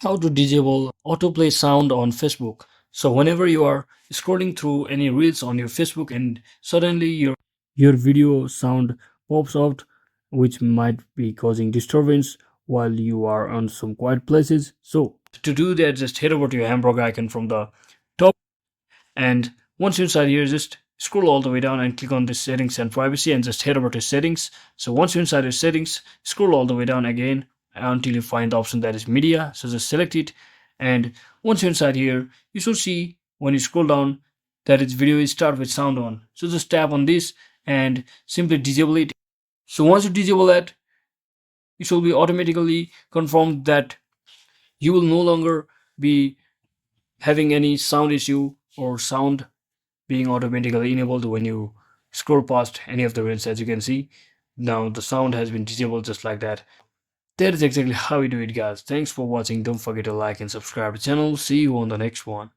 How to disable autoplay sound on Facebook. So whenever you are scrolling through any reels on your Facebook and suddenly your video sound pops out, which might be causing disturbance while you are on some quiet places. So to do that, just head over to your hamburger icon from the top, and once you're inside here, just scroll all the way down and click on the settings and privacy and just head over to settings. So once you're inside your settings, scroll all the way down again until you find the option that is media. So just select it. And once you're inside here, you should see when you scroll down that its video is start with sound on. So just tap on this and simply disable it. So once you disable that, it will be automatically confirmed that you will no longer be having any sound issue or sound being automatically enabled when you scroll past any of the reels. As you can see, now the sound has been disabled just like that. That is exactly how you do it, guys. Thanks for watching. Don't forget to like and subscribe to the channel. See you on the next one.